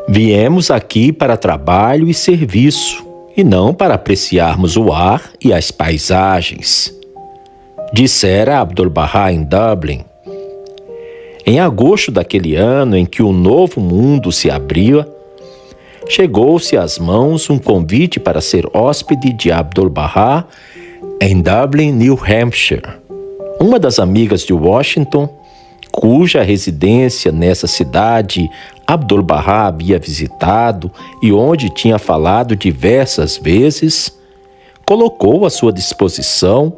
Viemos aqui para trabalho e serviço, e não para apreciarmos o ar e as paisagens, dissera Abdu'l-Bahá em Dublin. Em agosto daquele ano em que o novo mundo se abria, chegou-se às mãos um convite para ser hóspede de Abdu'l-Bahá em Dublin, New Hampshire. Uma das amigas de Washington, cuja residência nessa cidade Abdu'l-Bahá havia visitado e onde tinha falado diversas vezes, colocou à sua disposição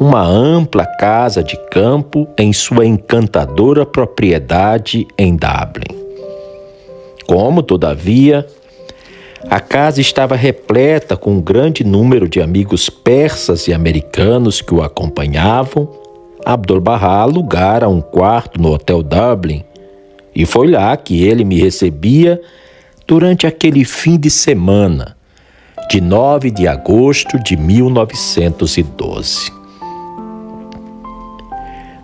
uma ampla casa de campo em sua encantadora propriedade em Dublin. Como, todavia, a casa estava repleta com um grande número de amigos persas e americanos que o acompanhavam, Abdu'l-Bahá alugara um quarto no Hotel Dublin e foi lá que ele me recebia durante aquele fim de semana de 9 de agosto de 1912.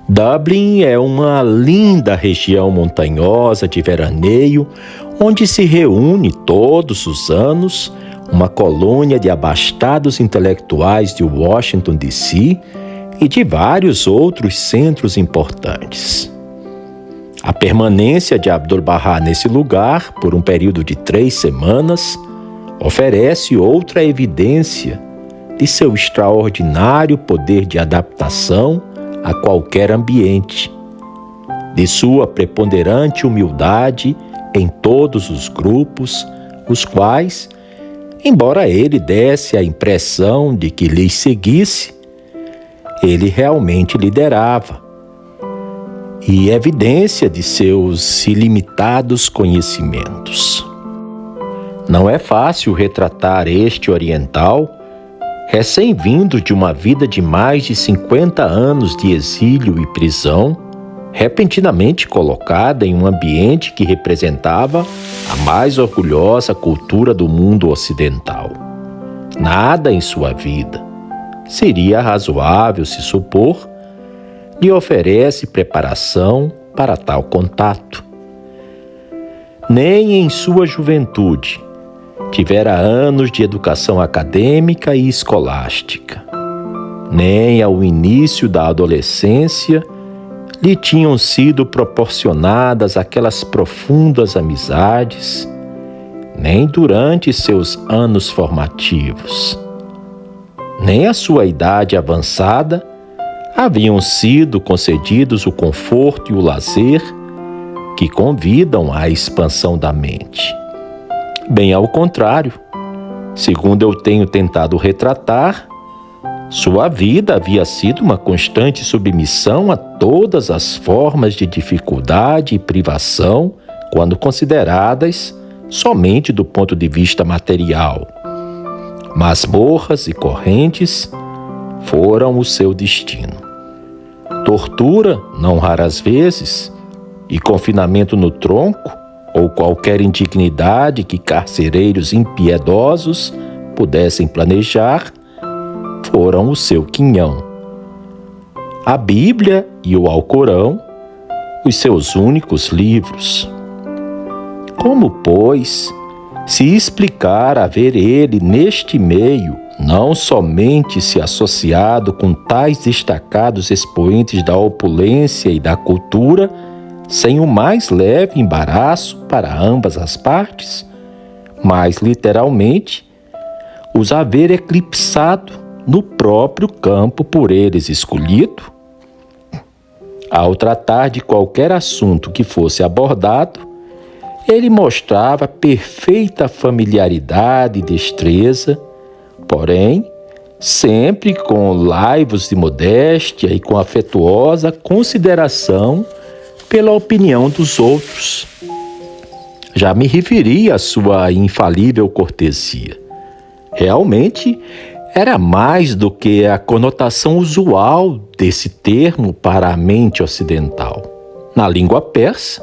Dublin é uma linda região montanhosa de veraneio onde se reúne todos os anos uma colônia de abastados intelectuais de Washington, D.C., e de vários outros centros importantes. A permanência de Abdu'l-Bahá nesse lugar, por um período de 3 semanas, oferece outra evidência de seu extraordinário poder de adaptação a qualquer ambiente, de sua preponderante humildade em todos os grupos, os quais, embora ele desse a impressão de que lhes seguisse, ele realmente liderava, e evidência de seus ilimitados conhecimentos. Não é fácil retratar este oriental, recém-vindo de uma vida de mais de 50 anos de exílio e prisão, repentinamente colocada em um ambiente que representava a mais orgulhosa cultura do mundo ocidental. Nada em sua vida, seria razoável se supor, lhe oferece preparação para tal contato. Nem em sua juventude tivera anos de educação acadêmica e escolástica. Nem ao início da adolescência lhe tinham sido proporcionadas aquelas profundas amizades, nem durante seus anos formativos. Nem à sua idade avançada haviam sido concedidos o conforto e o lazer que convidam à expansão da mente. Bem ao contrário, segundo eu tenho tentado retratar, sua vida havia sido uma constante submissão a todas as formas de dificuldade e privação quando consideradas somente do ponto de vista material. Masmorras e correntes foram o seu destino. Tortura, não raras vezes, e confinamento no tronco, ou qualquer indignidade que carcereiros impiedosos pudessem planejar, foram o seu quinhão. A Bíblia e o Alcorão, os seus únicos livros. Como, pois, se explicar haver ele neste meio não somente se associado com tais destacados expoentes da opulência e da cultura, sem o mais leve embaraço para ambas as partes, mas literalmente os haver eclipsado no próprio campo por eles escolhido? Ao tratar de qualquer assunto que fosse abordado, ele mostrava perfeita familiaridade e destreza, porém, sempre com laivos de modéstia e com afetuosa consideração pela opinião dos outros. Já me referi à sua infalível cortesia. Realmente, era mais do que a conotação usual desse termo para a mente ocidental. Na língua persa,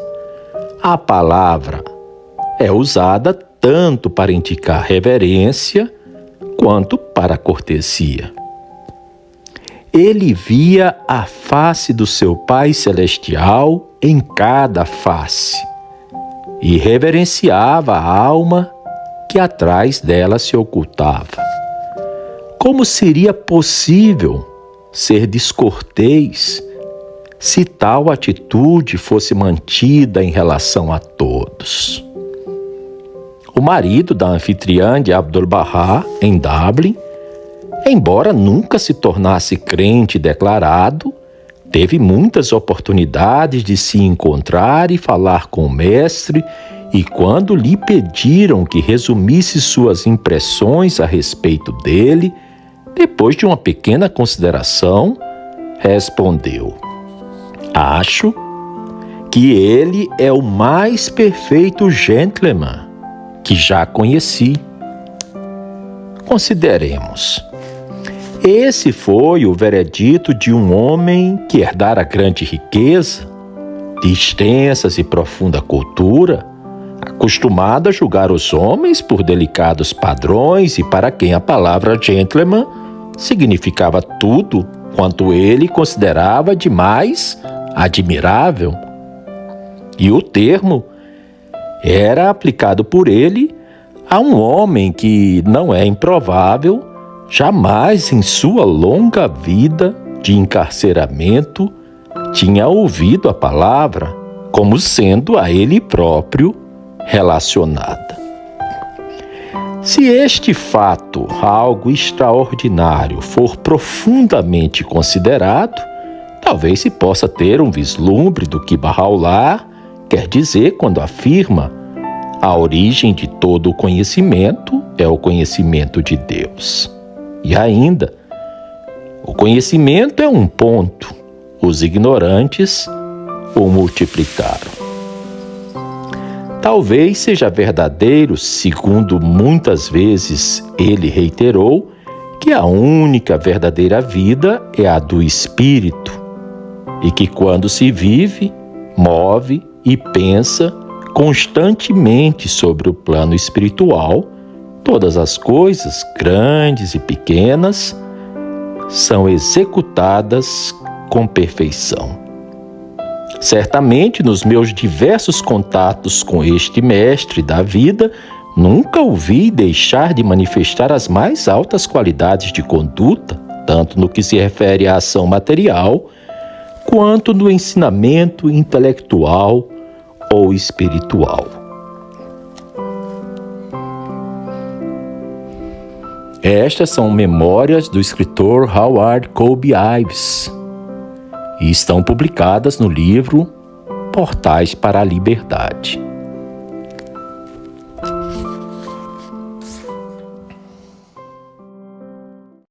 a palavra é usada tanto para indicar reverência quanto para cortesia. Ele via a face do seu Pai Celestial em cada face e reverenciava a alma que atrás dela se ocultava. Como seria possível ser descortês se tal atitude fosse mantida em relação a todos? O marido da anfitriã de Abdu'l-Bahá, em Dublin, embora nunca se tornasse crente declarado, teve muitas oportunidades de se encontrar e falar com o mestre, e quando lhe pediram que resumisse suas impressões a respeito dele, depois de uma pequena consideração, respondeu: "Acho que ele é o mais perfeito gentleman que já conheci." Consideremos. Esse foi o veredito de um homem que herdara grande riqueza, de extensas e profunda cultura, acostumado a julgar os homens por delicados padrões e para quem a palavra gentleman significava tudo quanto ele considerava de mais admirável. E o termo era aplicado por ele a um homem que, não é improvável, jamais em sua longa vida de encarceramento tinha ouvido a palavra como sendo a ele próprio relacionada. Se este fato, algo extraordinário, for profundamente considerado, talvez se possa ter um vislumbre do que Bahá'u'lláh quer dizer quando afirma: a origem de todo o conhecimento é o conhecimento de Deus. E ainda, o conhecimento é um ponto, os ignorantes o multiplicaram. Talvez seja verdadeiro, segundo muitas vezes ele reiterou, que a única verdadeira vida é a do Espírito, e que quando se vive, move e pensa constantemente sobre o plano espiritual, todas as coisas, grandes e pequenas, são executadas com perfeição. Certamente, nos meus diversos contatos com este mestre da vida, nunca o vi deixar de manifestar as mais altas qualidades de conduta, tanto no que se refere à ação material, quanto no ensinamento intelectual ou espiritual. Estas são memórias do escritor Howard Colby Ives e estão publicadas no livro Portais para a Liberdade.